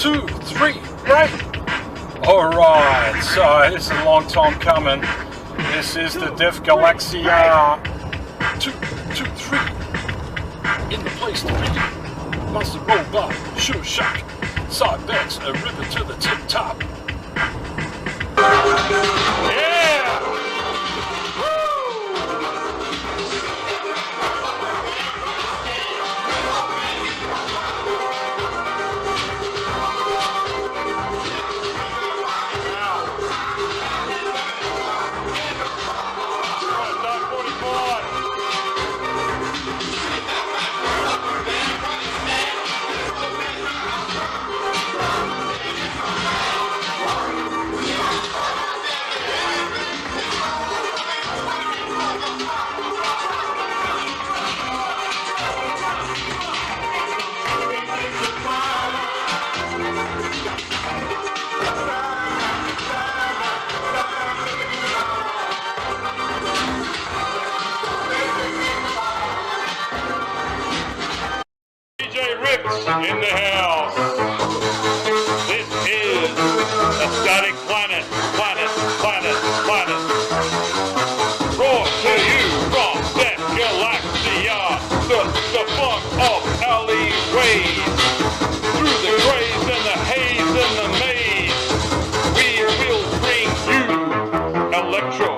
2, 3, right? Alright, so this is a long time coming. This is the Diff Galaxia 2, 2, 3. In the place to be. Monster Robot, Sure Shock, Cybex, a ribbon to the tip top. Yeah! DJ Ript in the house. This is a static planet. Brought to you from that Galaxia, the funk of alleyways. Through the grays and the haze and the maze, we will bring you electro,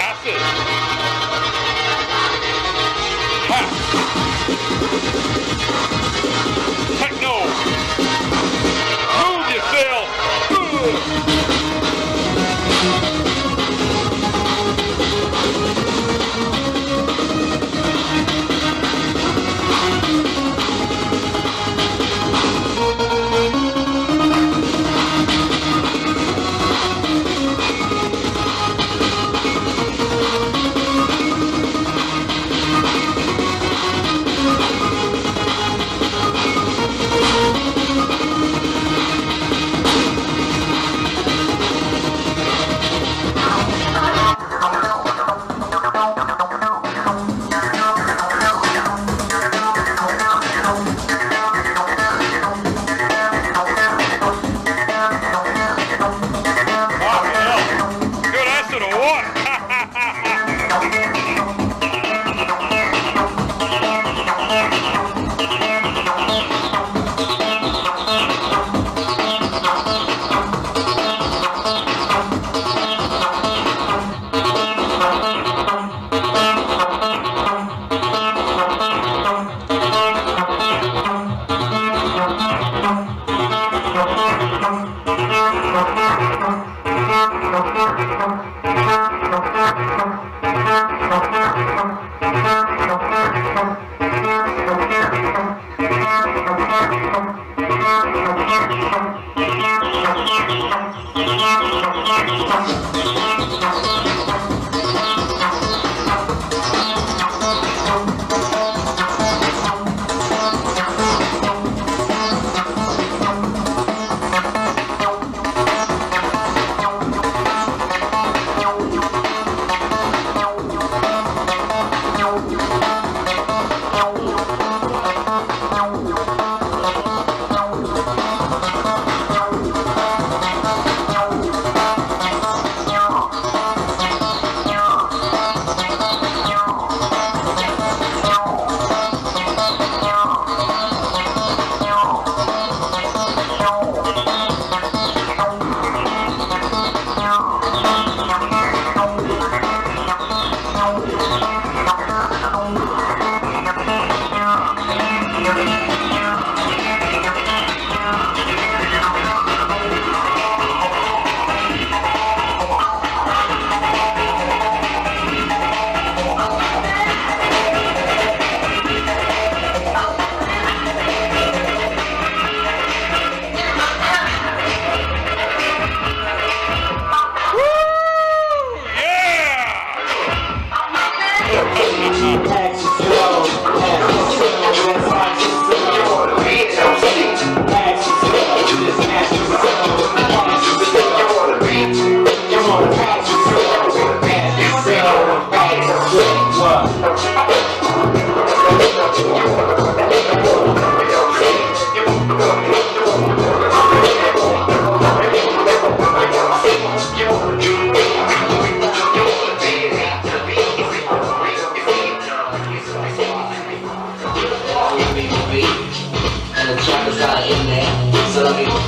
acid, techno, move yourself.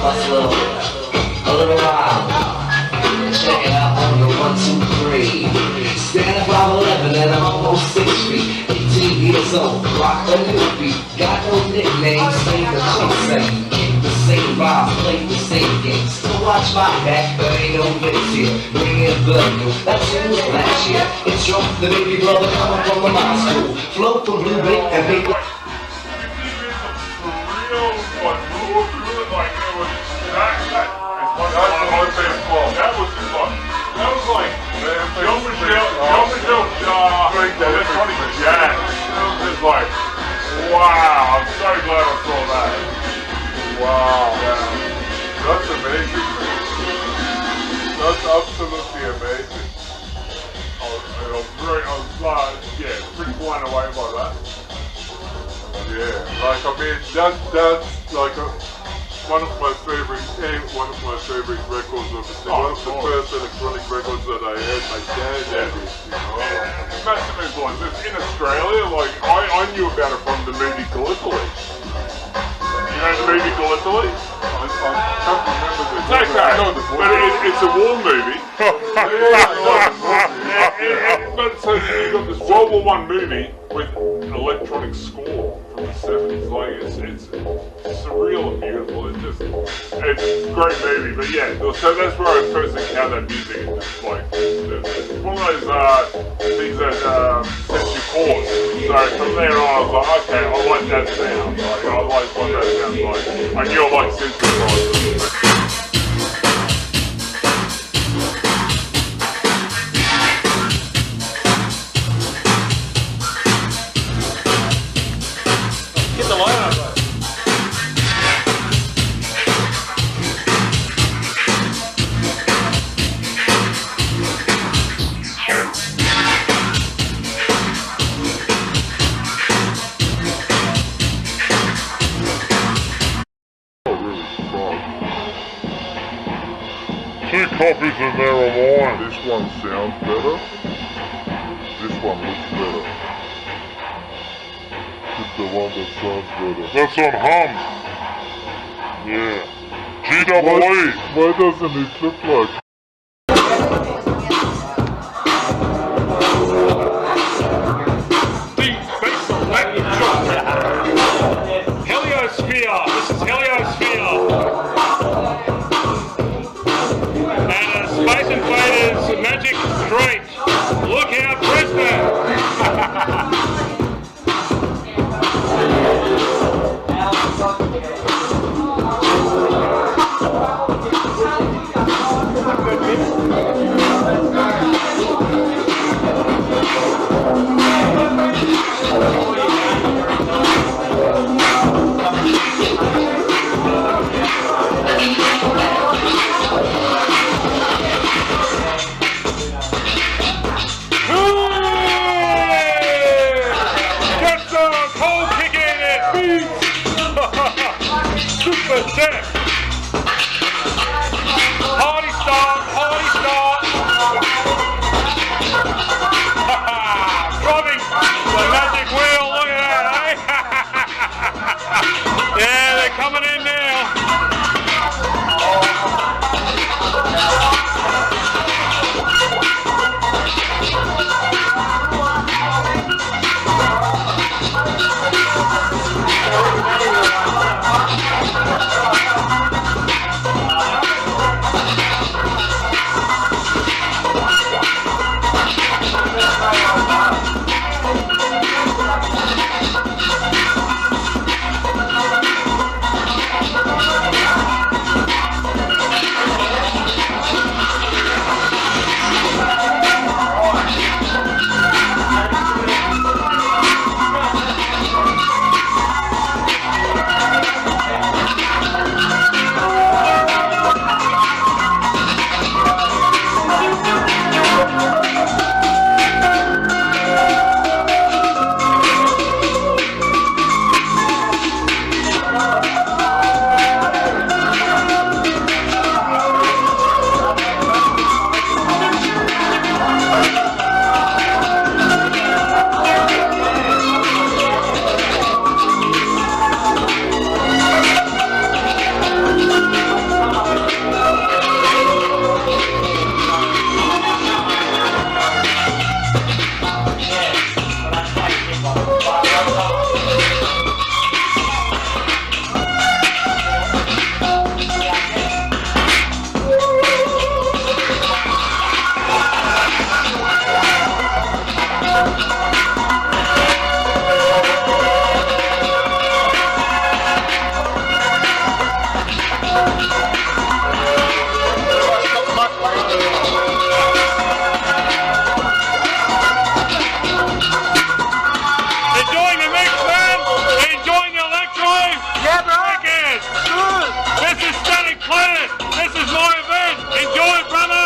hustler, a little wild. Check it out on the 1, 2, 3. Stand at 5'11" and I'm almost 6 feet. 18 years old, rock a new beat. Got no nickname, same the same. Kick the same rhymes, play the same games. So watch my back, there ain't no hits here. Bring in the new, that's in the last year. It's your the baby brother coming from the high school. Flow from Blue Bay and paper. Electronic jazz. It's like, wow, I'm so glad I saw that. Wow. That's amazing. That's absolutely amazing. I was pretty blown away by that. Yeah, like, I mean, that's like one of my favorite records of the one of the first electronic records that I heard my dad had it, you know. Massive influence. In Australia, like, I knew about it from the movie Gallipoli. You know the movie Gallipoli? I can't remember the name. Okay, but it's a war movie. But so you got this World War I movie with electronic score from the 70s. Like, it's surreal and beautiful. It's a great movie. But yeah, so that's where I first encountered music. It's like, it's one of those things that sets you pause. So from there on, I was like, okay, I like that sound. Like, I like what that sounds like. I knew I liked synthesizers. Two copies of there are mine. This one sounds better. This one looks better. Just the one that sounds better. That's on hum. Yeah. G-double-E. Why doesn't it look like? Heliosphere. This is Heliosphere. SpacenFader's Magic Street. Look out, Brisbane! Party start, party start. Dropping the magic wheel, look at that, eh? Yeah, they're coming in now. Enjoy it, brother!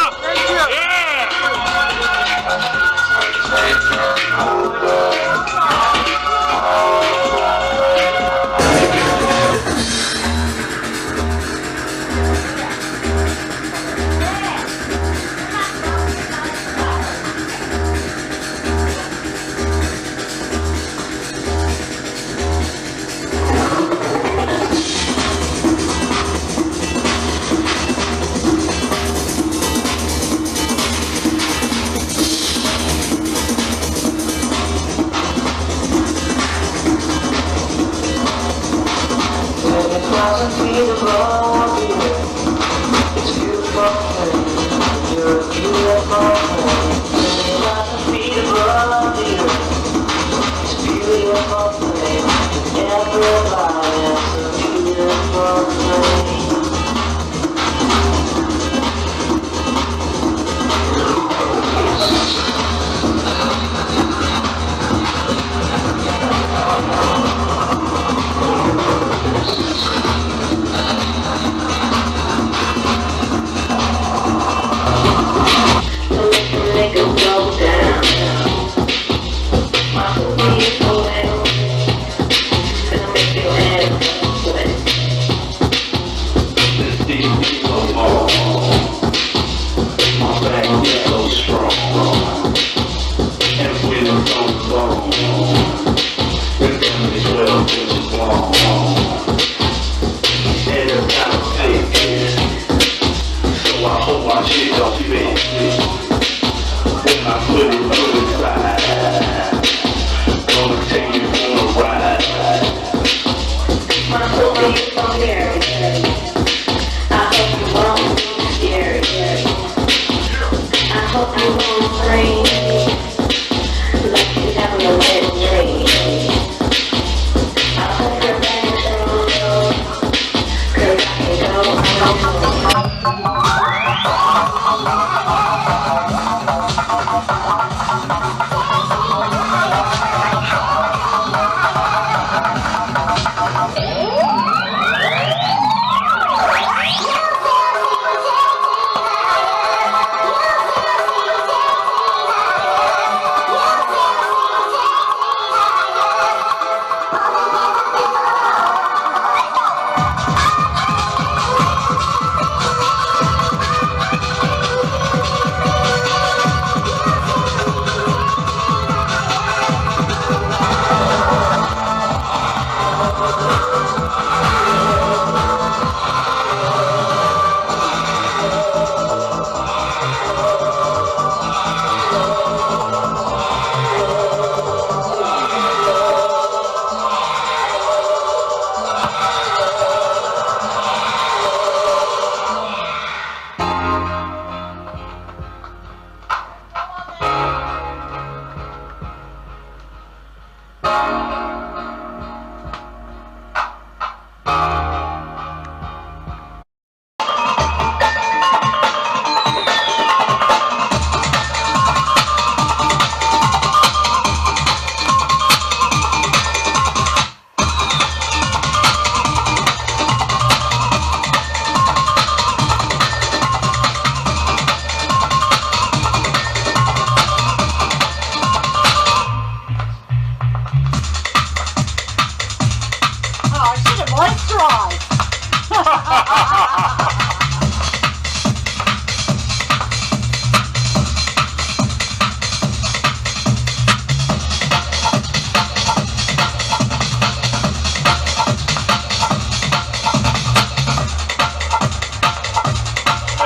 Thank you.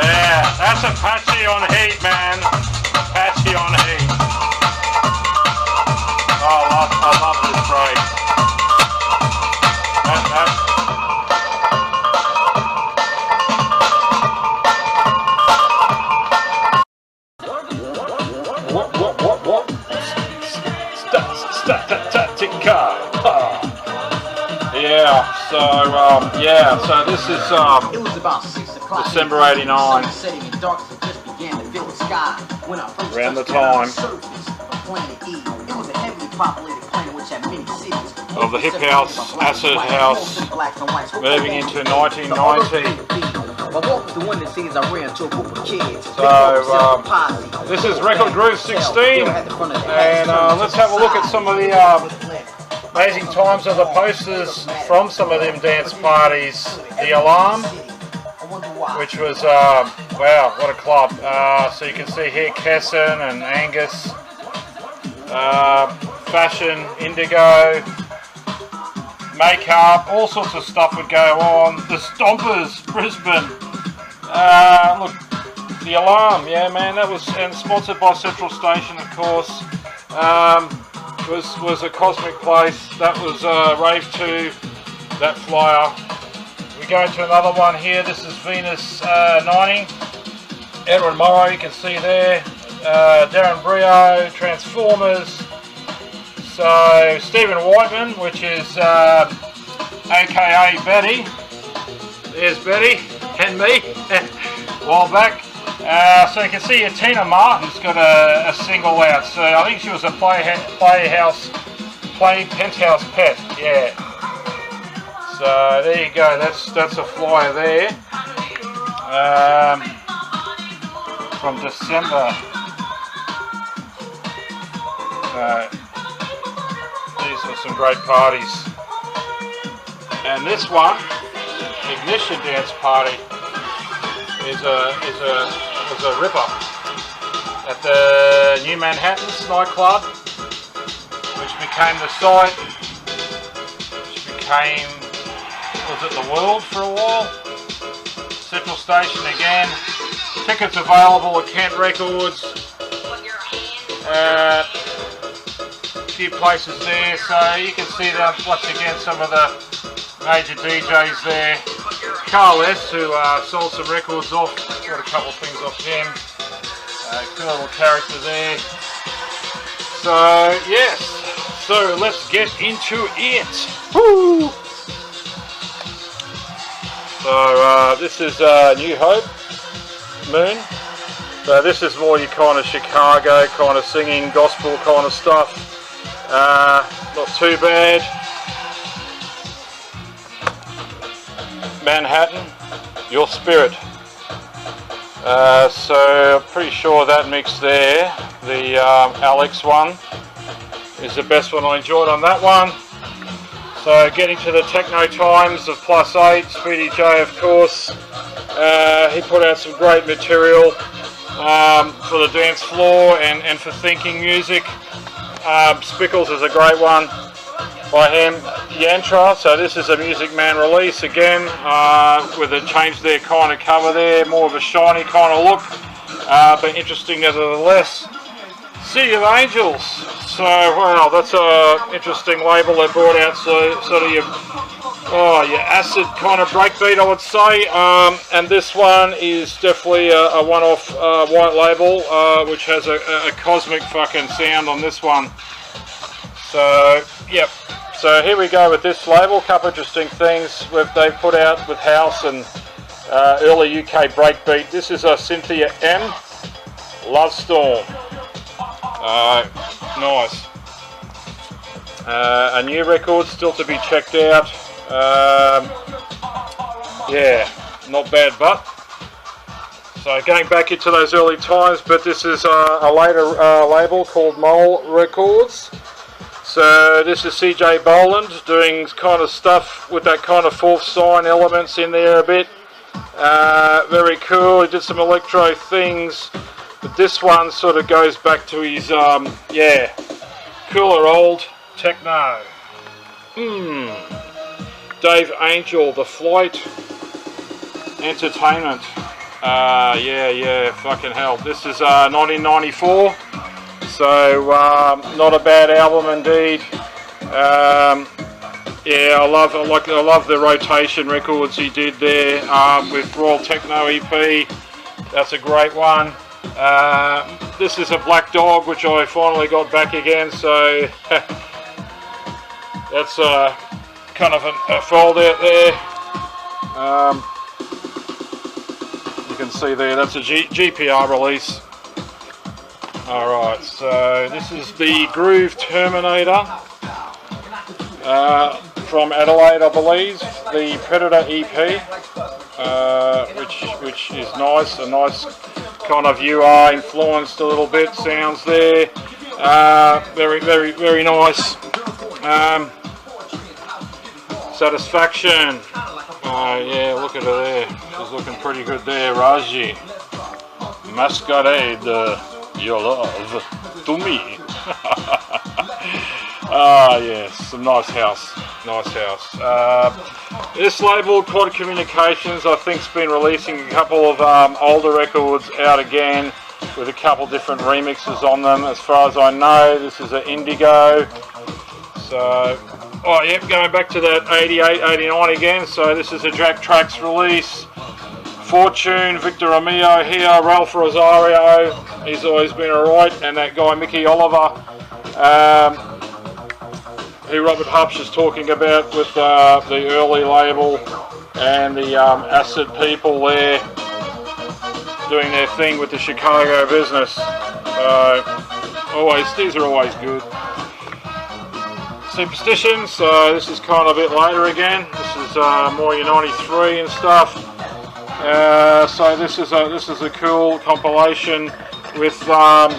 Yeah! That's Apache on heat, man. Apache on heat. Oh, I love this break. Yeah, so this is It was about 6 o'clock. December '89. Around the time of the hip house, acid house, moving into 1990. So this is Record Groove 16, and let's have a look at some of the amazing times of the posters from some of them dance parties. The Alarm, which was, wow, what a club. So you can see here Kesson and Angus, Fashion, Indigo, Makeup, all sorts of stuff would go on. The Stompers, Brisbane. Look, The Alarm, yeah man, that was, and sponsored by Central Station of course. Was a cosmic place. That was Rave 2, that flyer. We go to another one here. This is Venus 90. Edwin Morrow, you can see there. Darren Brio, Transformers. So Stephen Whiteman, which is AKA Betty. There's Betty and me a while back. So you can see Tina Martin's got a single out. So I think she was a penthouse pet. Yeah. So there you go. That's a flyer there. From December. These were some great parties. And this one, Ignition Dance Party, was a ripper at the New Manhattan's nightclub, which became the site, which became, was it the World for a while? Central Station again. Tickets available at Kent Records. A few places there, so you can see that once again some of the major DJs there. Carl S, who sold some records off, got a couple of things off him. Cool little character there. So yes, so let's get into it. Woo! So this is New Hope Moon. So this is more your kind of Chicago kind of singing gospel kind of stuff. Not too bad. Manhattan, Your Spirit. So I'm pretty sure that mix there, the Alex one, is the best one I enjoyed on that one. So getting to the techno times of +8, Speedy J of course. He put out some great material for the dance floor and for thinking music. Spickles is a great one by him. Yantra, so this is a Music Man release again, with a change their kind of cover there, more of a shiny kind of look, but interesting nevertheless. City of Angels, so wow, that's a interesting label they brought out, so sort of your acid kind of breakbeat I would say, and this one is definitely a one-off white label, which has a cosmic fucking sound on this one. So yep. So here we go with this label. A couple interesting things they've put out with house and early UK breakbeat. This is a Cynthia M, Love Storm. Nice. A new record still to be checked out. Yeah, not bad, but. So going back into those early times, but this is a later label called Mole Records. So this is CJ Boland doing kind of stuff with that kind of fourth sign elements in there a bit. Very cool. He did some electro things, but this one sort of goes back to his yeah, cooler old techno. Dave Angel, The Flight Entertainment. Yeah, fucking hell. This is 1994. So not a bad album indeed. Yeah, I love the rotation records he did there with Royal Techno EP. That's a great one. This is a Black Dog, which I finally got back again. So that's kind of a fold out there. You can see there, that's a GPR release. Alright, so this is the Groove Terminator from Adelaide, I believe, the Predator EP. which is nice. A nice kind of UR influenced a little bit sounds there. Very nice. Satisfaction. Yeah, look at her there. She's looking pretty good there. Raji. Masquerade your love to me. Yes, some nice house. Nice house. This label, Quad Communications, I think, has been releasing a couple of older records out again with a couple different remixes on them. As far as I know, this is an Indigo. So, oh, yep, going back to that 88, 89 again. So this is a Jack Tracks release. Fortune, Victor Romeo here, Ralph Rosario, he's always been alright, and that guy Mickey Oliver, who Robert Hupsch is talking about with the early label, and the Acid people there doing their thing with the Chicago business. These are always good. Superstition, so this is kind of a bit later again. This is more your 93 and stuff. So this is a cool compilation with oh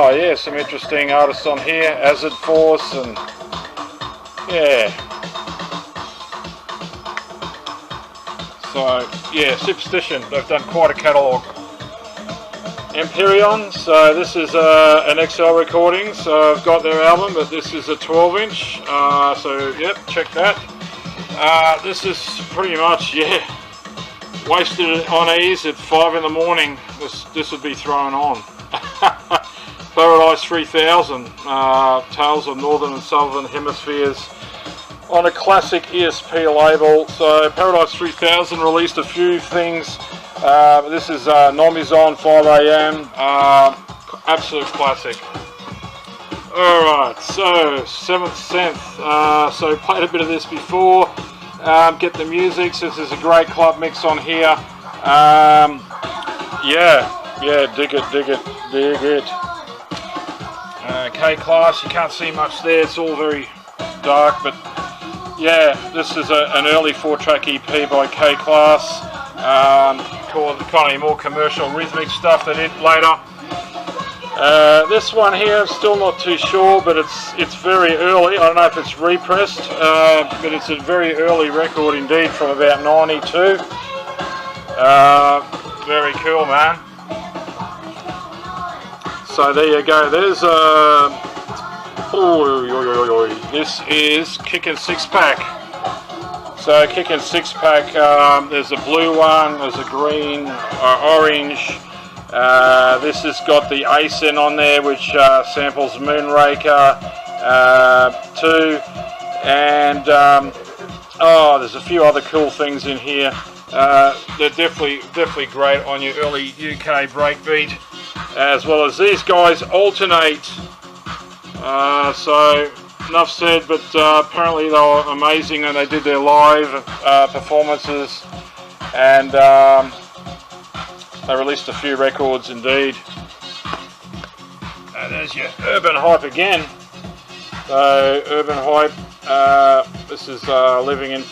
yeah, some interesting artists on here, Acid Force, and yeah. So yeah, Superstition, they've done quite a catalogue. Empyrean, so this is an XL recording, so I've got their album, but this is a 12-inch, so yep, check that. This is pretty much, yeah, wasted on ease at 5 in the morning, this would be thrown on. Paradise 3000, Tales of Northern and Southern Hemispheres, on a classic ESP label. So Paradise 3000 released a few things. This is Nomizon 5 AM, absolute classic. Alright, so 7th Sense, so played a bit of this before. Get the Music, so this is a great club mix on here. Yeah, dig it. K-Class, you can't see much there, it's all very dark, but yeah, this is an early 4-track EP by K-Class, called kind of more commercial rhythmic stuff they did later. This one here, I'm still not too sure, but it's very early. I don't know if it's repressed, but it's a very early record indeed, from about 92. Very cool, man. So there you go. There's this is Kickin' Six Pack. So Kickin' Six Pack. There's a blue one. There's a green, orange. This has got the ASIN on there, which samples Moonraker 2, and there's a few other cool things in here. They're definitely great on your early UK breakbeat, as well as these guys alternate. So enough said, but apparently they were amazing, and they did their live performances, and they released a few records indeed. And there's your Urban Hype again. So Urban Hype, this is living in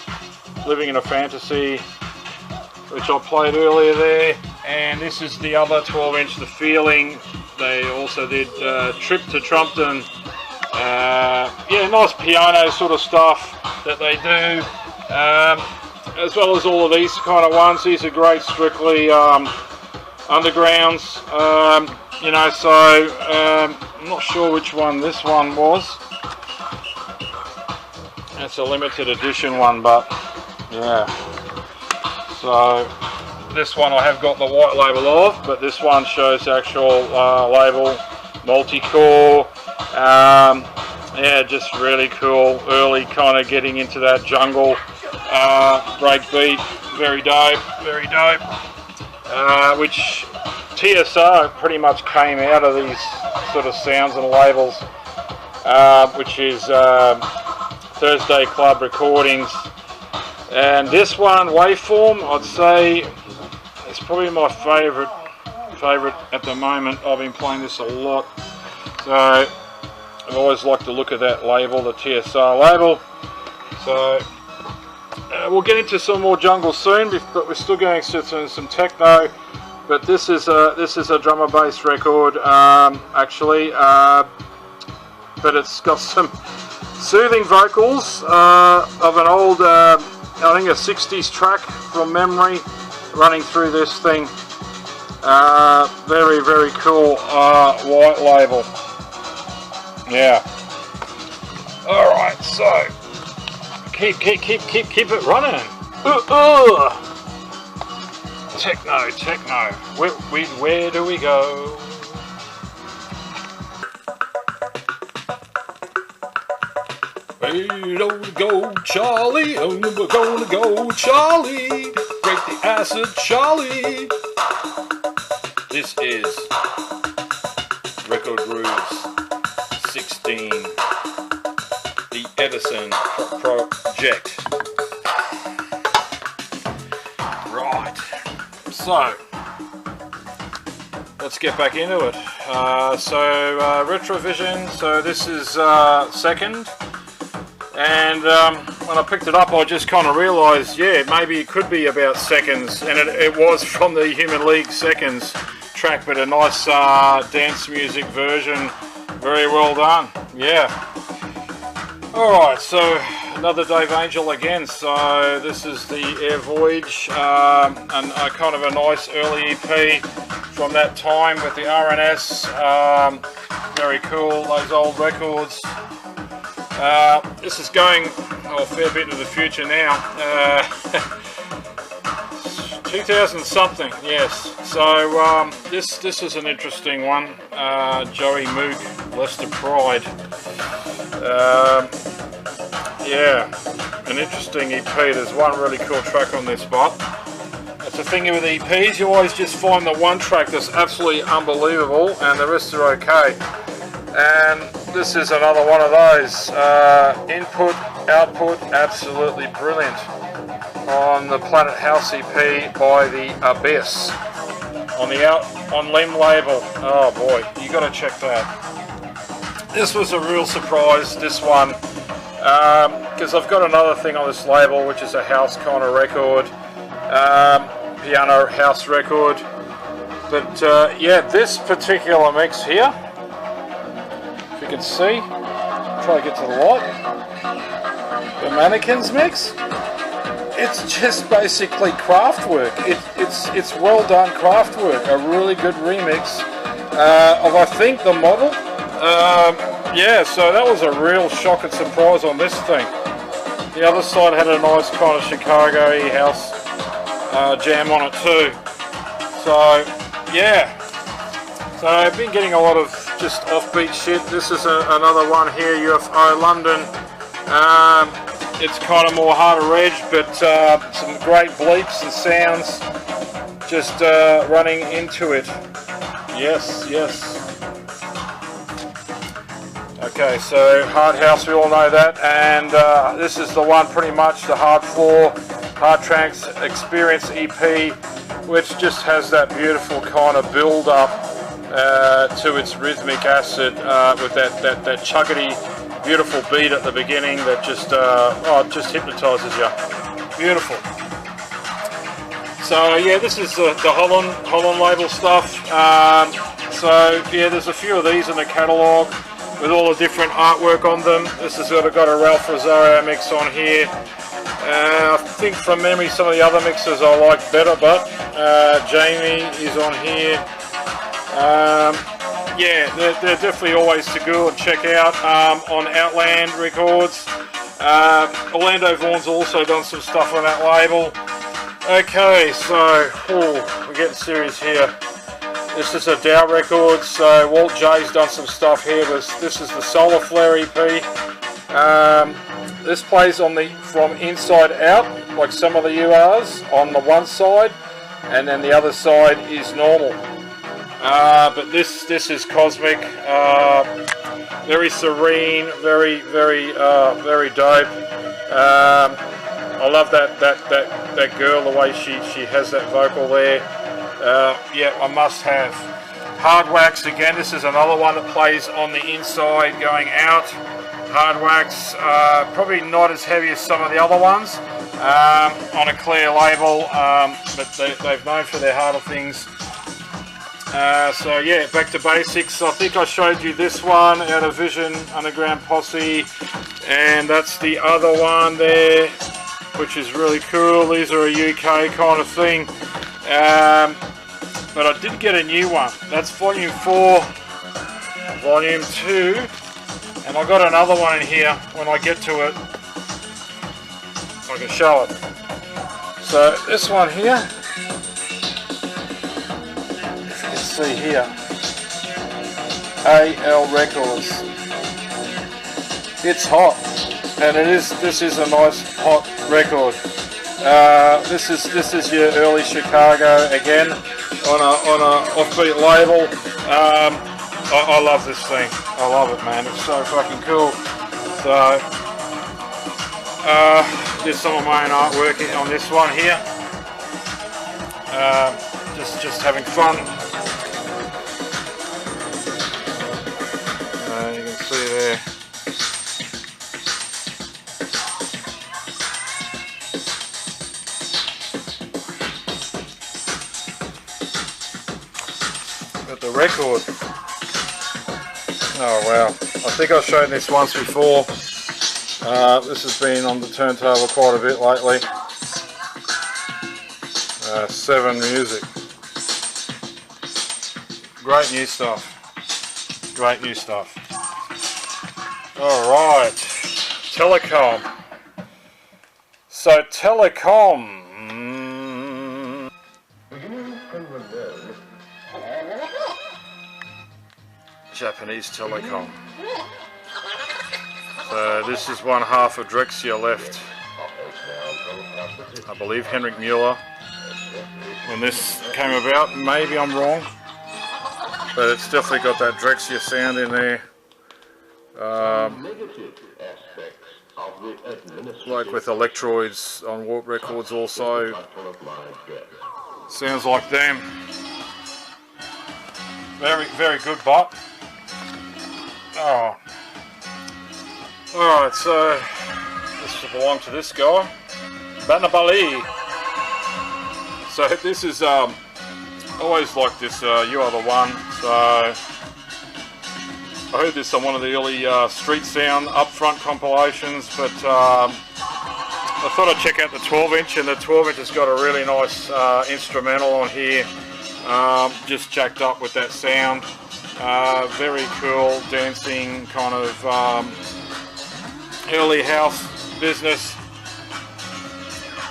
a Fantasy, which I played earlier there. And this is the other 12-inch, The Feeling. They also did Trip to Trumpton. Yeah, nice piano sort of stuff that they do. As well as all of these kind of ones. These are great, strictly undergrounds. You know, so I'm not sure which one this one was. It's a limited edition one, but yeah. So this one I have got the white label of, but this one shows the actual label, multi-core. Yeah, just really cool, early kind of getting into that jungle breakbeat, very dope, which TSR pretty much came out of these sort of sounds and labels, which is Thursday Club Recordings. And this one, Waveform, I'd say it's probably my favourite at the moment. I've been playing this a lot, so I've always liked to look at that label, the TSR label. So We'll get into some more jungle soon, but we're still going to some techno. But this is a drum and bass record, actually. But it's got some soothing vocals of an old, I think a 60s track from memory, running through this thing. Very, very cool white label. Yeah. All right, so keep it running. Techno. Where do we go? Where do we go, Charlie? Oh, we're gonna go, Charlie. Break the acid, Charlie. This is Record Grooves 16, the Edison Project. Right, so let's get back into it. Retrovision, so this is second. And when I picked it up, I just kind of realised, yeah, maybe it could be about seconds, and it was from the Human League Seconds track, but a nice dance music version. Very well done, yeah. Alright, so another Dave Angel again. So this is the Air Voyage, and a kind of a nice early EP from that time with the RNS. Very cool, those old records. This is going a fair bit into the future now. 2000 something, yes. So this is an interesting one. Joey Mook, Lester Pride. Yeah, an interesting EP. There's one really cool track on this spot. That's the thing with EPs, you always just find the one track that's absolutely unbelievable and the rest are okay. And this is another one of those. Input, output, absolutely brilliant. On the Planet House EP by the Abyss. On Limb label. Oh boy, you got to check that. This was a real surprise, this one. Because I've got another thing on this label, which is a house kind of record. Piano house record. But yeah, this particular mix here, if you can see, try to get to the light. The Mannequins mix. It's just basically craft work. It's well done craft work. A really good remix of, I think, the model. Yeah, so that was a real shock and surprise on this thing. The other side had a nice kind of Chicago-y house jam on it too. So yeah. So I've been getting a lot of just offbeat shit. This is another one here, UFO London. It's kind of more harder edge, but some great bleeps and sounds just running into it. Yes, yes. Okay, so Hard House, we all know that, and this is the one pretty much, the Hard Floor, Hard Trance Experience EP, which just has that beautiful kind of build up to its rhythmic acid with that chuggety, beautiful beat at the beginning that just just hypnotizes you. Beautiful. So yeah, this is the Holland label stuff. So yeah, there's a few of these in the catalogue with all the different artwork on them. This has got a Ralph Rosario mix on here. I think from memory some of the other mixes I like better, but Jamie is on here. Yeah, they're definitely always to go and check out on Outland Records. Orlando Vaughan's also done some stuff on that label. Okay, so we're getting serious here. This is a Dow Records, so Walt J's done some stuff here. This is the Solar Flare EP. This plays on from inside out, like some of the URs on the one side, and then the other side is normal. But this is cosmic, very serene, very dope. I love that girl, the way she has that vocal there. Yeah, I must have. Hard Wax again. This is another one that plays on the inside going out. Hard Wax, probably not as heavy as some of the other ones, on a clear label, but they've known for their harder things. So yeah, back to basics. I think I showed you this one out of Vision Underground Posse, and that's the other one there, which is really cool. These are a UK kind of thing, but I did get a new one. That's Volume 4, Volume 2, and I got another one in here. When I get to it, I can show it. So this one here, if you can see here, AL Records. It's hot, and this is a nice hot record. This is your early Chicago again on a offbeat label. I love this thing. I love it, man. It's so fucking cool. So did some of my own artwork on this one here. Just having fun. You can see there. Got the record. Oh wow! I think I've shown this once before. This has been on the turntable quite a bit lately. 7 Music. Great new stuff. Great new stuff. Alright. Telecom. So Telecom. Japanese Telecom. So this is one half of Galaxia left. I believe Henrik Mueller when this came about. Maybe I'm wrong, but it's definitely got that Galaxia sound in there. Like with Electroids on Warp Records also. Sounds like them. Very good bot. Oh. Alright, so this should belong to this guy. Banabali. So this is always like this, You Are the One. So I heard this on one of the early Street Sound upfront compilations, but I thought I'd check out the 12-inch, and the 12-inch has got a really nice instrumental on here, just jacked up with that sound. Very cool dancing kind of early house business.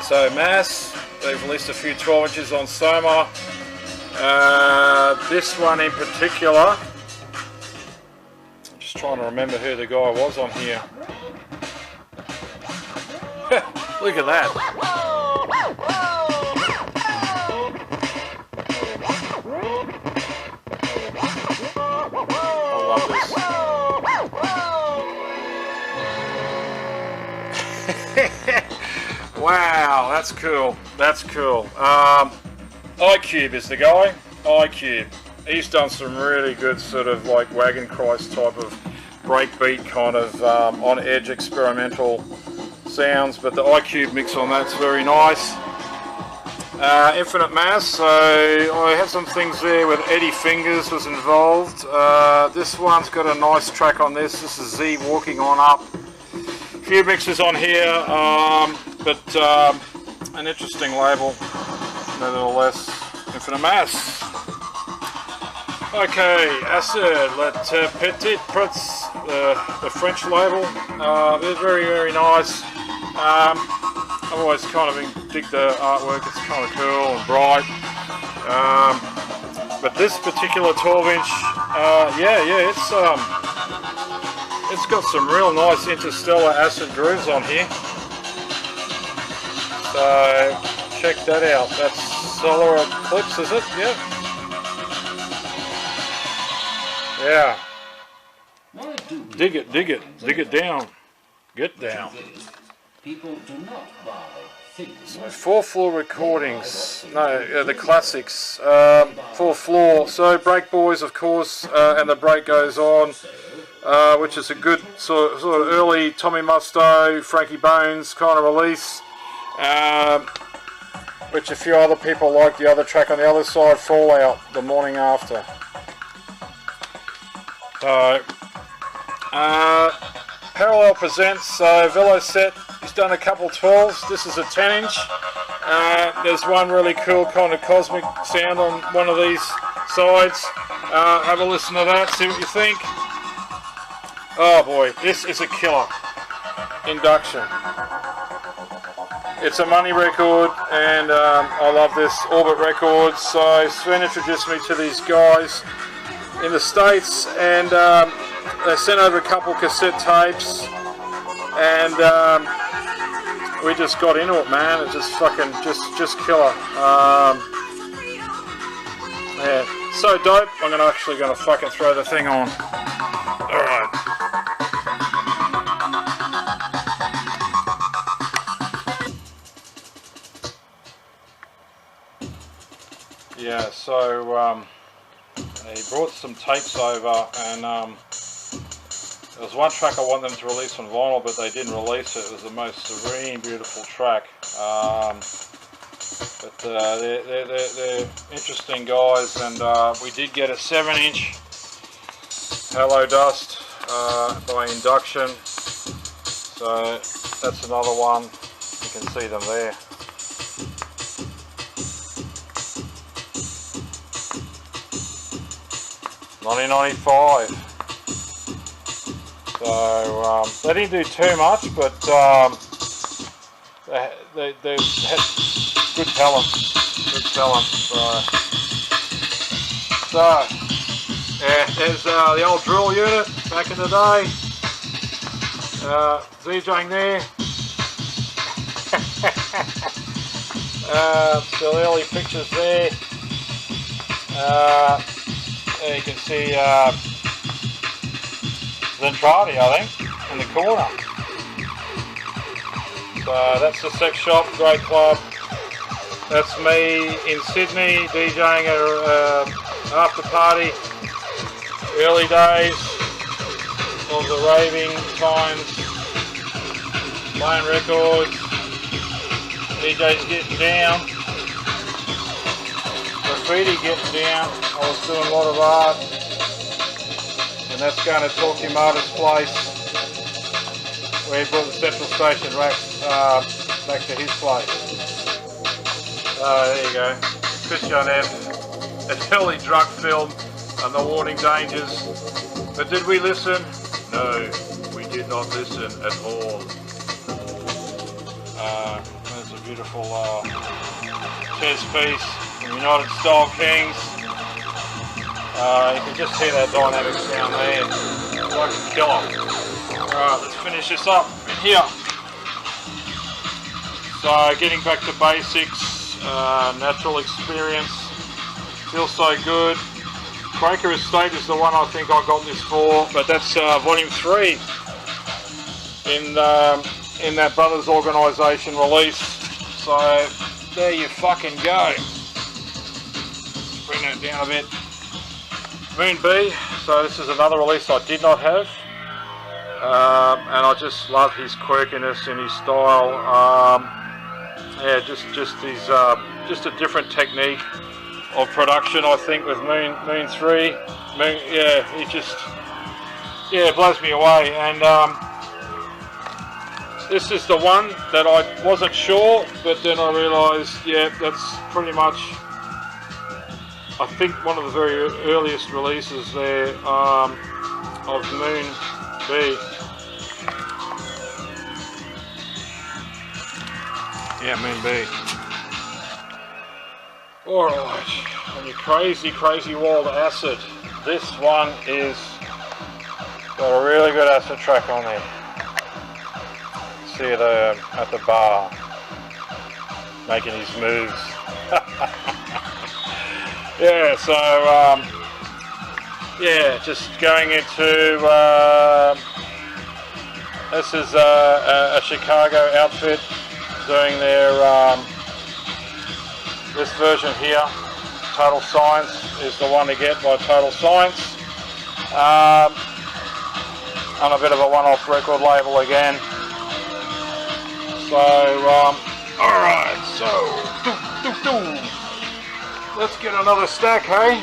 So Mass, they've released a few 12 inches on Soma. This one in particular, I'm just trying to remember who the guy was on here. Look at that. I love this. Wow, that's cool. That's cool. iCube is the guy. iCube. He's done some really good sort of like Wagon Christ type of breakbeat kind of on edge experimental sounds, but the iCube mix on that's very nice. Infinite Mass, so I had some things there with Eddie Fingers was involved. This one's got a nice track on this. This is Z Walking On Up. A few mixes on here, but an interesting label nevertheless. Infinite Mass. Okay, Acid, Let Petit Pruts, the French label. They're very nice. I've always kind of dig the artwork, it's kind of cool and bright. But this particular 12-inch, yeah, it's got some real nice interstellar acid grooves on here. So check that out. That's Solar Eclipse, is it? Yeah. Yeah. Dig it down. Get down. People do not buy things. So 4th Floor recordings. No, the classics. 4th Floor. So Break Boys, of course, and the break goes on, which is a good sort of early Tommy Musto, Frankie Bones kind of release. which a few other people like. The other track on the other side, Fallout, The Morning After. So, Parallel presents, so Velo set, he's done a couple 12s, this is a 10 inch. There's one really cool kind of cosmic sound on one of these sides. Have a listen to that, see what you think. Oh boy, this is a killer. Induction. It's a money record, and I love this. Orbit Records. So Sven introduced me to these guys in the States, and they sent over a couple cassette tapes, and we just got into it, man. It's just fucking just killer. Yeah, so dope. I'm actually gonna fucking throw the thing on. All right. Yeah, so he brought some tapes over, and there was one track I want them to release on vinyl, but they didn't release it. It was the most serene, beautiful track. But they're interesting guys, and we did get a 7-inch Hello Dust by Induction. So that's another one. You can see them there. $19.95. So they didn't do too much, but they had good talent. So yeah, there's the old drill unit back in the day. DJing there. Still early pictures there. There you can see Zentradi, I think, in the corner. So that's the sex shop, great club. That's me in Sydney DJing at an after party. Early days of the raving times, playing records, DJs getting down, graffiti getting down. I was doing a lot of art, and that's going to Talkie Martyr's place, where he brought the Central Station racks back to his place. There you go. Christian F. An early drug film and the warning dangers. But did we listen? No, we did not listen at all. There's a beautiful chess piece from United Style Kings. You can just hear that dynamic sound there. Like a killer. Alright, let's finish this up in here. So, getting back to basics, natural experience, feels so good. Quaker Estate is the one I think I got this for, but that's volume 3 in that Brothers organisation release. So, there you fucking go. Bring that down a bit. Moon B, so this is another release I did not have, and I just love his quirkiness and his style. Yeah, just a different technique of production, I think, with Moon 3. Yeah, he just blows me away. And this is the one that I wasn't sure, but then I realised, yeah, that's pretty much, I think, one of the very earliest releases there of Moon B. Yeah, Moon B. Alright, on your crazy, crazy wild acid, this one is got a really good acid track on there. See it at the bar, making his moves. Yeah, so yeah, just going into this is a Chicago outfit doing their this version here. Total Science is the one to get by Total Science, on a bit of a one-off record label again. So Alright, so let's get another stack, hey?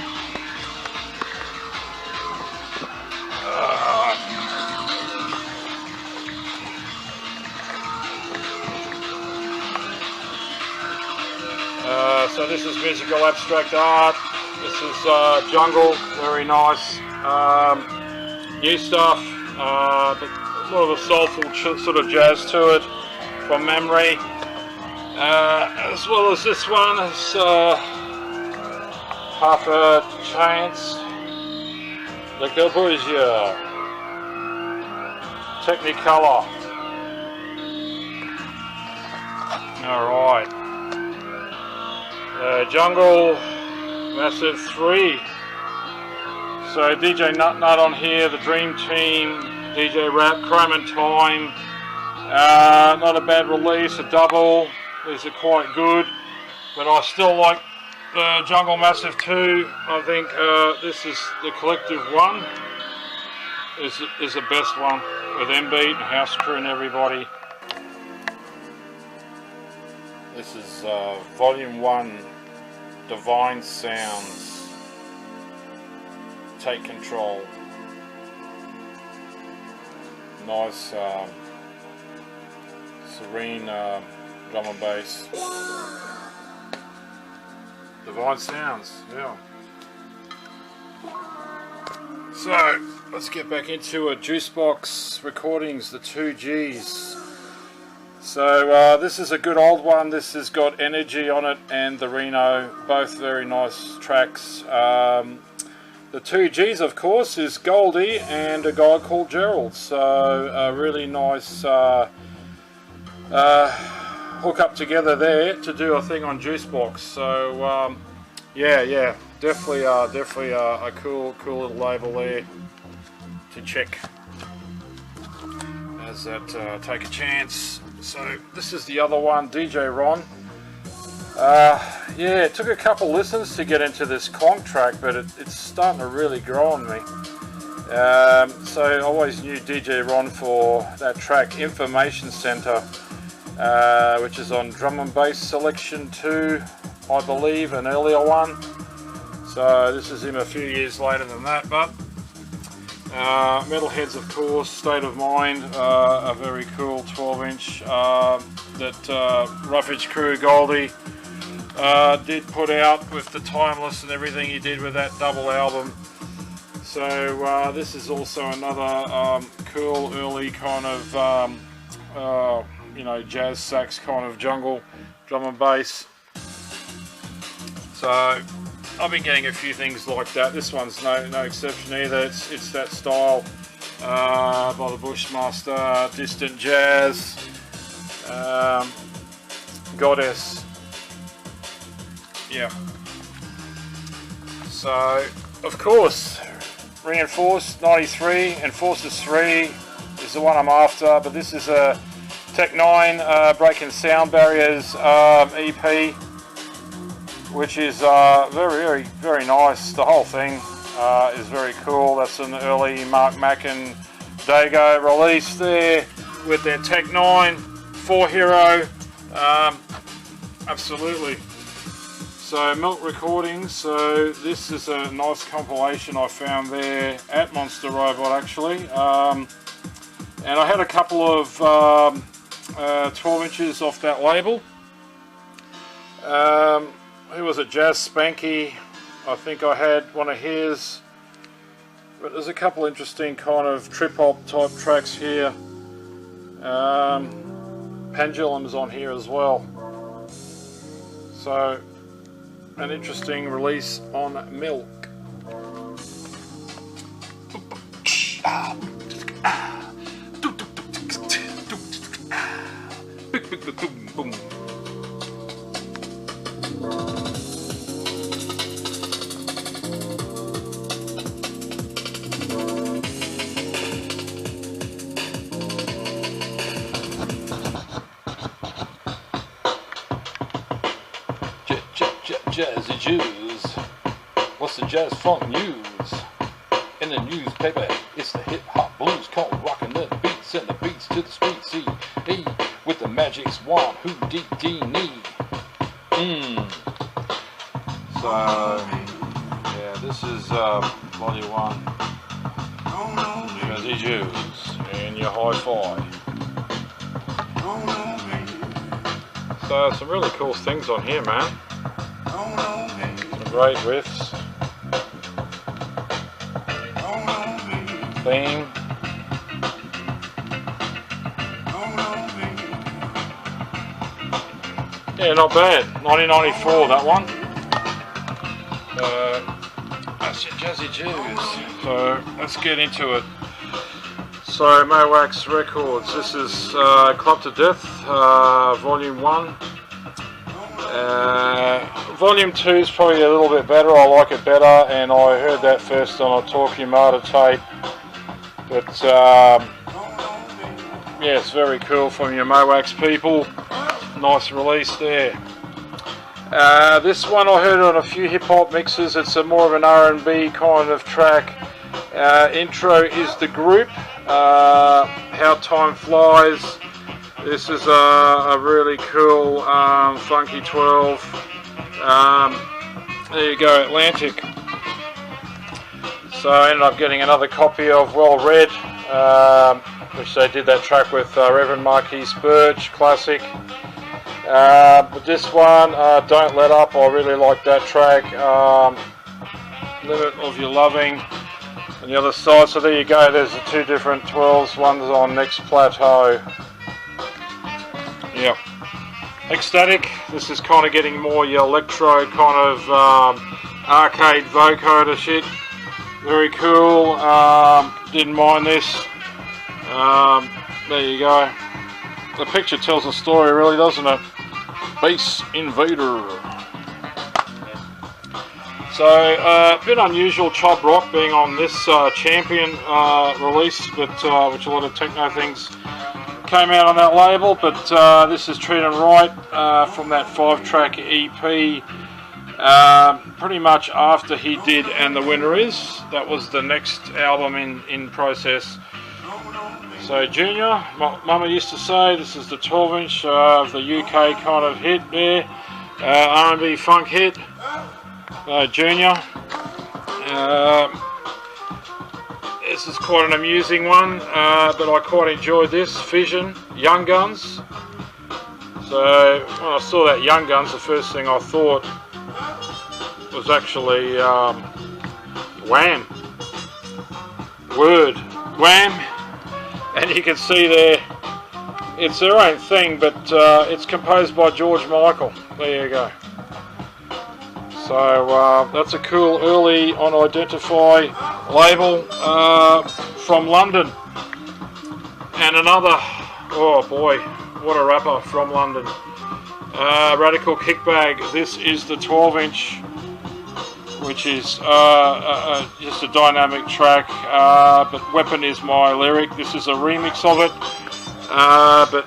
So this is musical abstract art. This is jungle, very nice. New stuff, but a lot of a soulful sort of jazz to it from memory. As well as this one is Half a Chance, the Galaxia, Technicolor. Alright. Jungle Massive 3. So DJ Nut on here, the Dream Team, DJ Rap, Chrome and Time. Not a bad release, a double. These are quite good, but I still like the Jungle Massive 2. I think this is the collective one. Is the best one with M-Beat and House Crew and everybody. This is Volume 1, Divine Sounds, Take Control. Nice, serene drum and bass. Divine Sounds, yeah. So, let's get back into a Juicebox Recordings, the 2Gs. So this is a good old one. This has got Energy on it and the Reno, both very nice tracks. The 2Gs, of course, is Goldie and a guy called Gerald. So a really nice hook up together there to do a thing on Juicebox. So yeah, definitely a cool little label there to check. As that Take a Chance. So this is the other one, DJ Ron. Yeah, it took a couple listens to get into this conk track, but it's starting to really grow on me. So I always knew DJ Ron for that track Information Center, which is on Drum and Bass Selection 2, I believe, an earlier one. So this is him a few years later than that, but Metalheads, of course, State of Mind, a very cool 12-inch that Roughage Crew Goldie did put out with the Timeless and everything he did with that double album. So this is also another cool early kind of you know, jazz sax kind of jungle drum and bass. So I've been getting a few things like that. This one's no exception either. It's that style by the Bushmaster, Distant Jazz, Goddess. Yeah. So of course, Reinforced 93, Enforcers 3 is the one I'm after, but this is a Tech 9 Breaking Sound Barriers EP. Which is very nice. The whole thing is very cool. That's an early Mark Mack and Dago release there with their Tech 9 4 Hero. Absolutely. So Milk Recordings. So this is a nice compilation I found there at Monster Robot actually. And I had a couple of 12 inches off that label. Who was it? Jazz Spanky. I think I had one of his. But there's a couple interesting kind of trip-hop type tracks here. Pendulums on here as well. So, an interesting release on Milk. Jazzy Jews, what's the jazz funk news? In the newspaper, it's the hip hop blues called rockin' the beats and the beats to the street. See, hey, with the Magic's one Houdini. So yeah, this is volume 1. Jazzy Jews and your hi-fi. So some really cool things on here, man. Some great riffs. Theme. Yeah, not bad. 1994, that one. That's your Jazzy Jews. So let's get into it. So Mowax Records. This is Club to Death, Volume 1. Volume 2 is probably a little bit better. I like it better, and I heard that first on a Talkie Martyr tape. But yeah, it's very cool from your Mowax people. Nice release there. This one I heard on a few hip hop mixes. It's a more of an R&B kind of track. Intro is The Group, How Time Flies. This is a really cool funky 12. There you go, Atlantic. So I ended up getting another copy of Well Read, which they did that track with Reverend Marquis Birch, classic. But this one, Don't Let Up, I really like that track. Limit of Your Loving on the other side. So there you go, there's the two different 12s, one's on Next Plateau. Yeah. Ecstatic, this is kind of getting more your electro kind of arcade vocoder shit. Very cool, didn't mind this. There you go. The picture tells a story, really, doesn't it? Bass Invader. So, a bit unusual chop rock being on this Champion release, but which a lot of techno things came out on that label. But this is Treat 'Em Right from that 5-track EP. Pretty much after he did And the Winner Is. That was the next album in process. So Junior, Mama used to say, this is the 12-inch of the UK kind of hit there, R&B funk hit. Junior, this is quite an amusing one, but I quite enjoyed this. Fission, Young Guns. So when I saw that Young Guns, the first thing I thought was actually Wham. Word, Wham. And you can see there, it's their own thing, but it's composed by George Michael. There you go. So that's a cool early on Identify label from London. And another, oh boy, what a rapper from London. Radical Kickbag. This is the 12-inch, which is just a dynamic track, but Weapon Is My Lyric. This is a remix of it, but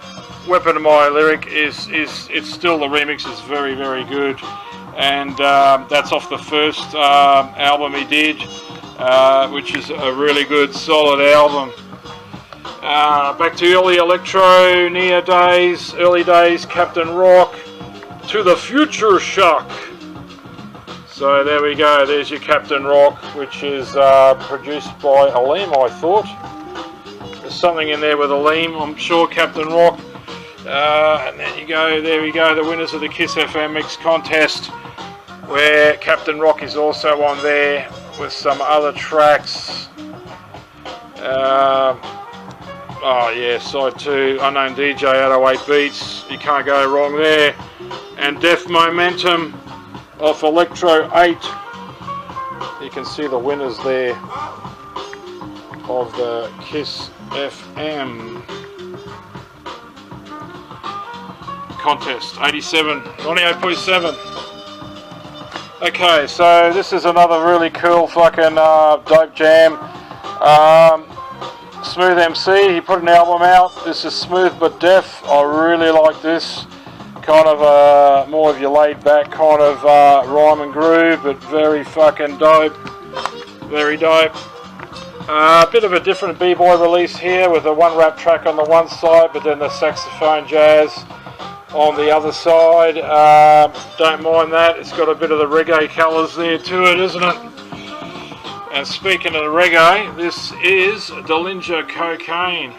Weapon Is My Lyric it's still, the remix is very, very good, and that's off the first album he did, which is a really good, solid album. Back to early electro, Neo days, early days, Captain Rock, To the Future Shock. So there we go, there's your Captain Rock, which is produced by Aleem, I thought. There's something in there with Aleem, I'm sure, Captain Rock. And there you go, there we go, the winners of the Kiss FM Mix Contest, where Captain Rock is also on there with some other tracks. Oh yeah, side 2, Unknown DJ, 808 Beats, you can't go wrong there. And Death Momentum off Electro 8. You can see the winners there of the Kiss FM contest, 87, 98.7. Okay, so this is another really cool fucking dope jam. Smooth MC, he put an album out. This is Smooth But Deaf. I really like this. Kind of more of your laid back kind of rhyme and groove, but very fucking dope. Very dope. A bit of a different b-boy release here with a one rap track on the one side, but then the saxophone jazz on the other side. Don't mind that. It's got a bit of the reggae colours there to it, isn't it? And speaking of the reggae, this is Dillinger Cocaine.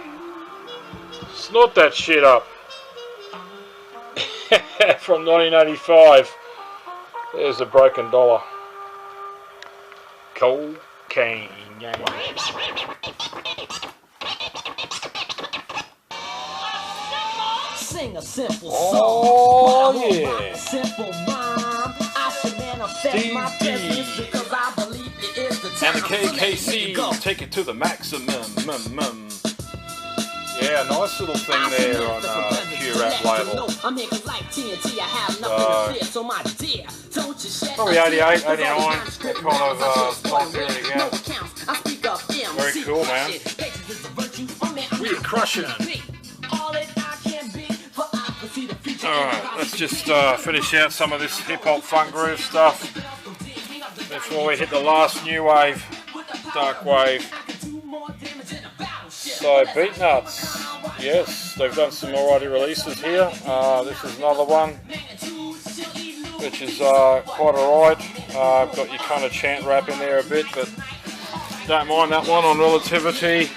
Snort that shit up. From 1985. There's a broken dollar. Cocaine. Sing a simple song. Oh yeah. Simple rhyme. I should manifest my presence because I believe it is the time. And the KKC, take it to the maximum. Yeah, nice little thing there on Q-Rap label. Probably 88, 89, that kind of time period again. Very cool, man. We're crushing it. Alright, let's just finish out some of this hip-hop funk groove stuff before we hit the last new wave, dark wave. So, Beatnuts, yes, they've done some alrighty releases here. This is another one, which is quite alright. I've got your kind of chant rap in there a bit, but don't mind that one on Relativity.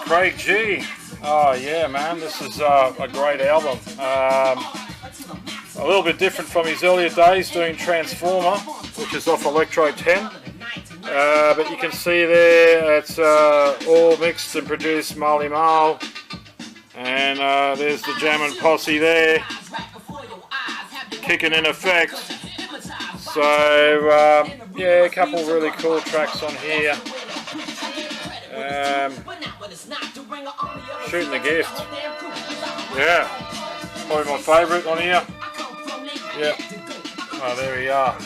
Craig G. Oh yeah, man, this is a great album. A little bit different from his earlier days doing Transformer, which is off Electro 10. But you can see there it's all mixed and produced Marley Marl. And there's the Jammin' Posse there, kicking in effect. So yeah, a couple of really cool tracks on here. Shooting the Gift. Yeah, probably my favourite on here. Yeah. Oh, there we are.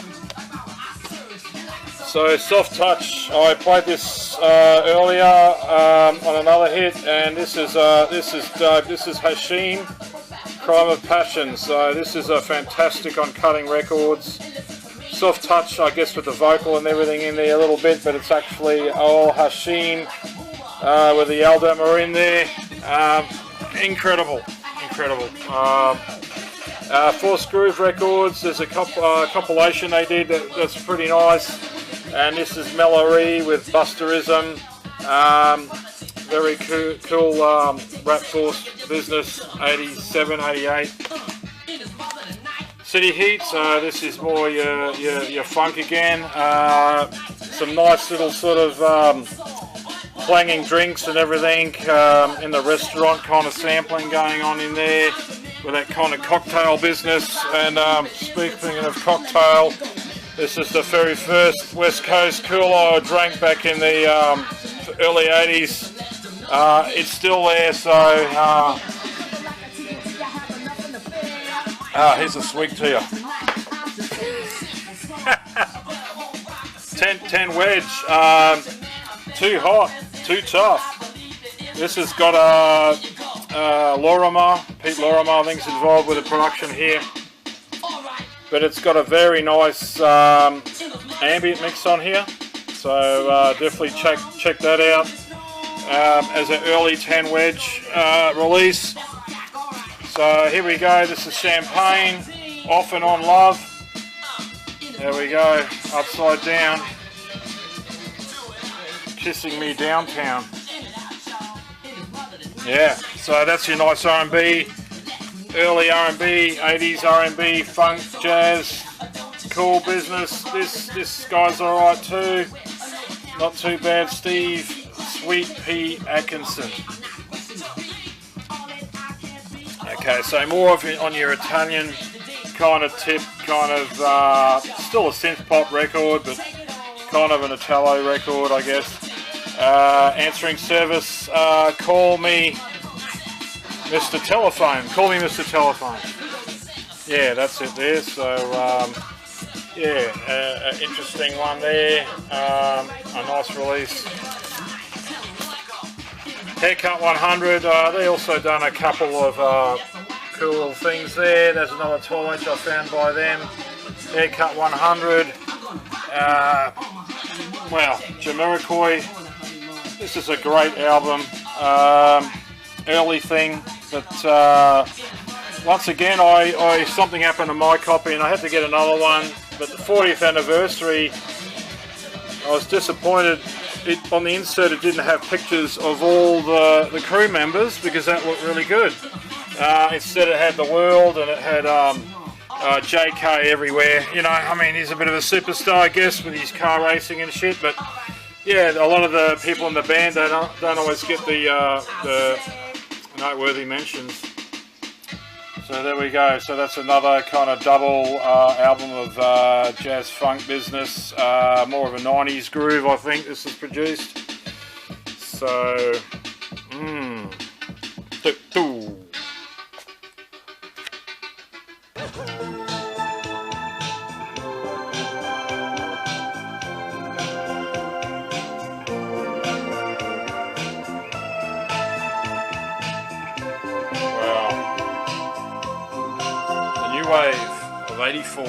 So Soft Touch, I played this earlier on another hit, and this is dope. This is Hashim, Crime of Passion. So this is a fantastic on Cutting Records. Soft Touch, I guess, with the vocal and everything in there a little bit, but it's actually all Hashim with the Aldama in there. Incredible. Force Groove Records, there's a compilation they did that's pretty nice. And this is Mellory with Busterism. Very cool Rap Force business, 87, 88. City Heat, this is more your funk again. Some nice little sort of clanging drinks and everything in the restaurant kind of sampling going on in there with that kind of cocktail business. And speaking of cocktail, this is the very first West Coast Cool I drank back in the early 80s. It's still there, so here's a swig to you. 10 wedge, too hot, too tough. This has got Lorimer, Pete Lorimer I think is involved with the production here. But it's got a very nice ambient mix on here, so definitely check that out as an early 10 wedge release. So here we go, this is Champagne, Off and On Love. There we go, Upside Down, Kissing Me Downtown. Yeah, so that's your nice R&B. Early R&B, 80s R&B, funk, jazz, cool business. This guy's alright too. Not too bad, Steve Sweet Pea Atkinson. Okay, so more of it on your Italian kind of tip, kind of still a synth pop record, but kind of an Italo record, I guess. Answering service, call me Mr. Telephone. Call me Mr. Telephone. Yeah, that's it there. So, yeah, interesting one there. A nice release. Haircut 100. They also done a couple of cool things there. There's another 12-inch I found by them. Haircut 100. well, Jamiroquai. This is a great album. Early thing, but once again, something happened to my copy and I had to get another one. But the 40th anniversary, I was disappointed. On the insert, it didn't have pictures of all the crew members because that looked really good. Instead, it had the world and it had JK everywhere. You know, I mean, he's a bit of a superstar, I guess, with his car racing and shit. But yeah, a lot of the people in the band don't always get the noteworthy mentions. So there we go. So that's another kind of double album of jazz funk business. More of a 90s groove, I think this is produced. So, wave of 84.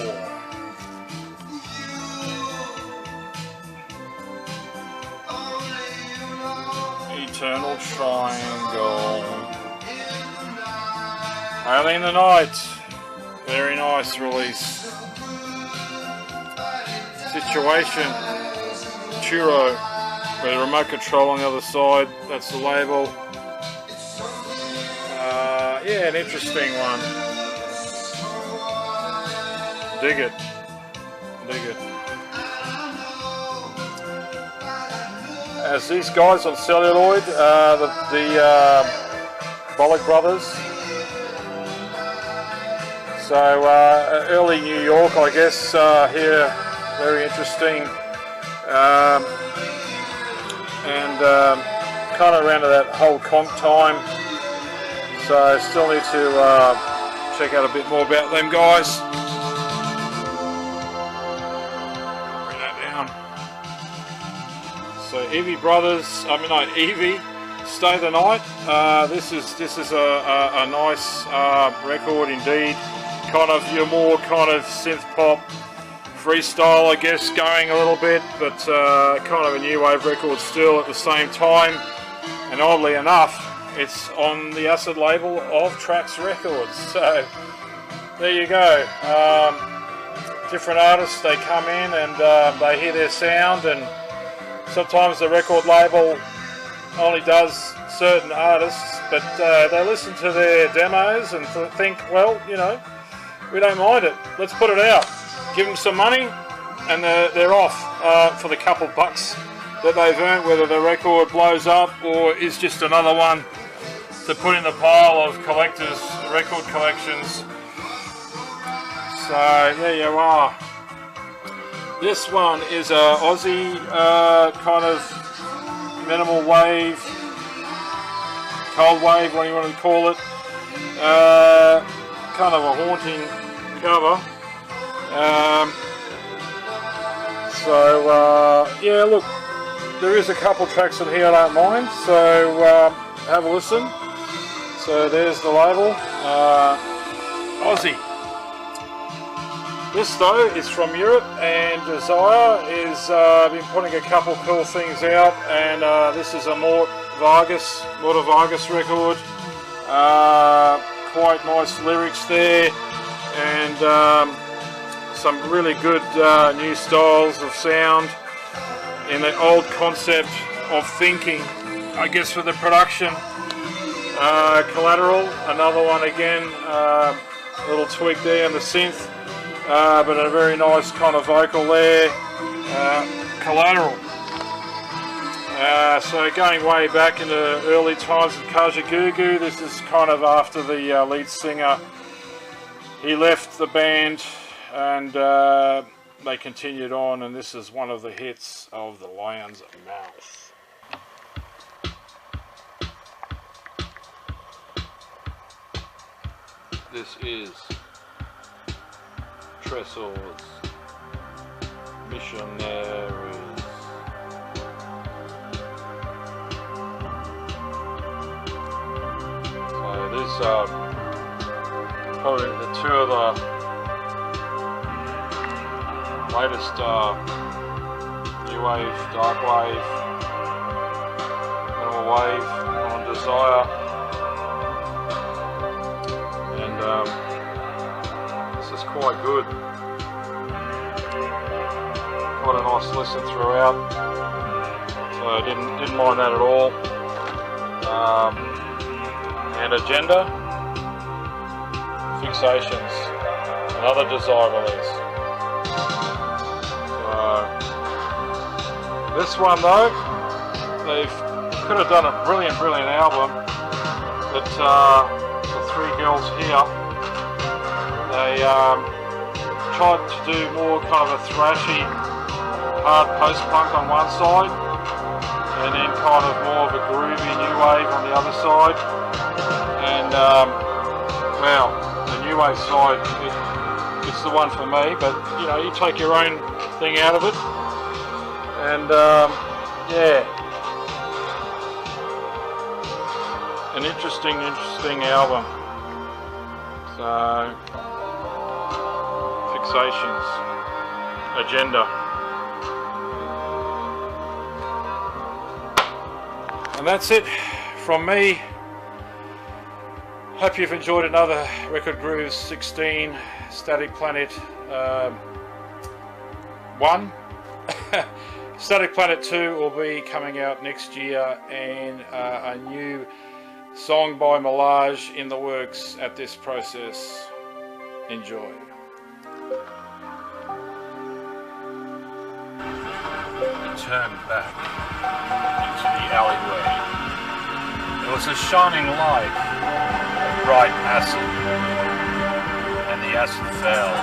Eternal Triangle. Only in the Night. Very nice release. Situation. Churro. With a remote control on the other side. That's the label. Yeah, an interesting one. Dig it. Dig it. As these guys on celluloid, the Bollock brothers. So early New York, I guess, here, very interesting. And kind of around to that whole conch time. So still need to check out a bit more about them guys. So Evie Brothers, Evie, Stay the Night. This is a nice record indeed. Kind of your more kind of synth pop freestyle, I guess, going a little bit, but kind of a new wave record still at the same time. And oddly enough, it's on the Acid label of Trax Records. So there you go. Different artists, they come in and they hear their sound, and sometimes the record label only does certain artists, but they listen to their demos and think, well, you know, we don't mind it. Let's put it out. Give them some money, and they're off for the couple bucks that they've earned, whether the record blows up or is just another one to put in the pile of collectors' record collections. So there you are. This one is a Aussie kind of minimal wave, cold wave, what do you want to call it. Kind of a haunting cover. Yeah, look, there is a couple tracks in here I don't mind, so have a listen. So there's the label, Aussie. This though is from Europe, and Desire is been putting a couple cool things out, and this is a Mort Vargas record. Quite nice lyrics there, and some really good new styles of sound in the old concept of thinking, I guess, for the production. Collateral, another one again, a little tweak there on the synth. But a very nice kind of vocal there, Collateral. So going way back into early times of Kajagoogoo, this is kind of after the lead singer, he left the band, and they continued on, and this is one of the hits of The Lion's Mouth. This is Trestles, Missionaries. So these are probably the two of the latest new new wave, dark wave, minimal wave, on desire, and this is quite good. Quite a nice listen throughout, so I didn't mind that at all. And agenda, fixations, another desire release. This one though, they could have done a brilliant album, but the three girls here, they tried to do more kind of a thrashy, hard post-punk on one side, and then kind of more of a groovy new wave on the other side. And well, the new wave side, it's the one for me, but you know, you take your own thing out of it. And yeah, an interesting album. So, fixations, agenda. And that's it from me. Hope you've enjoyed another Record Grooves 16 Static Planet 1. Static Planet 2 will be coming out next year, and a new song by Molage in the works at this process. Enjoy. Turned back into the alleyway. There was a shining light, a bright acid, and the acid fell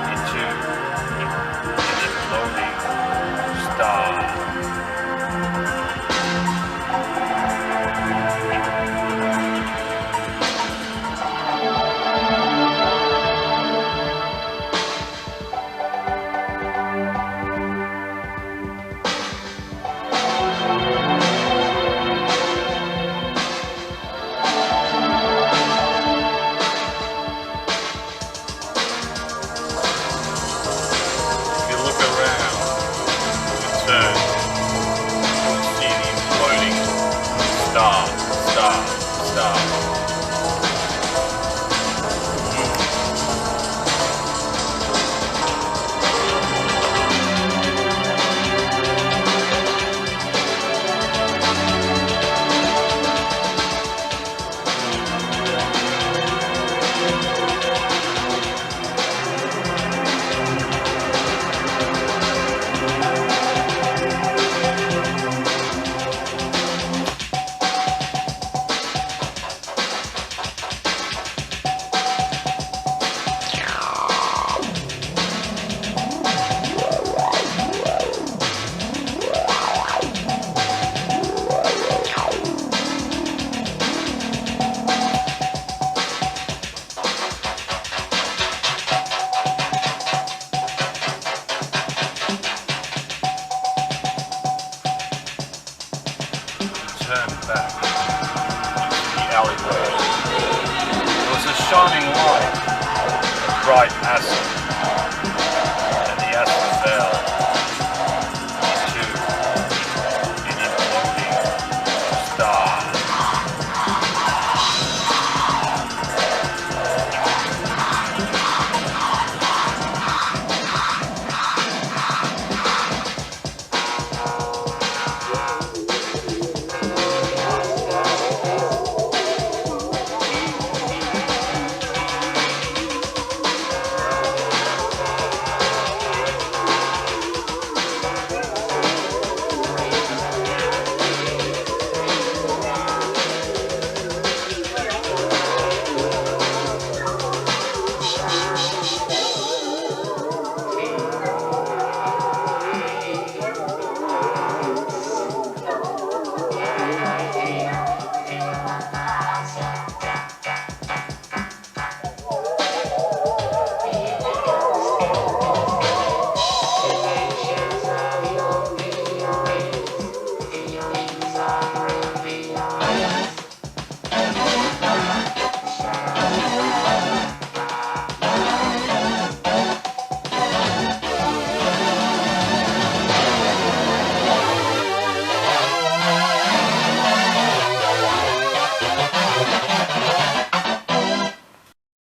into an imploding star. Turned back into the alleyway. There was a shining light, a bright acid,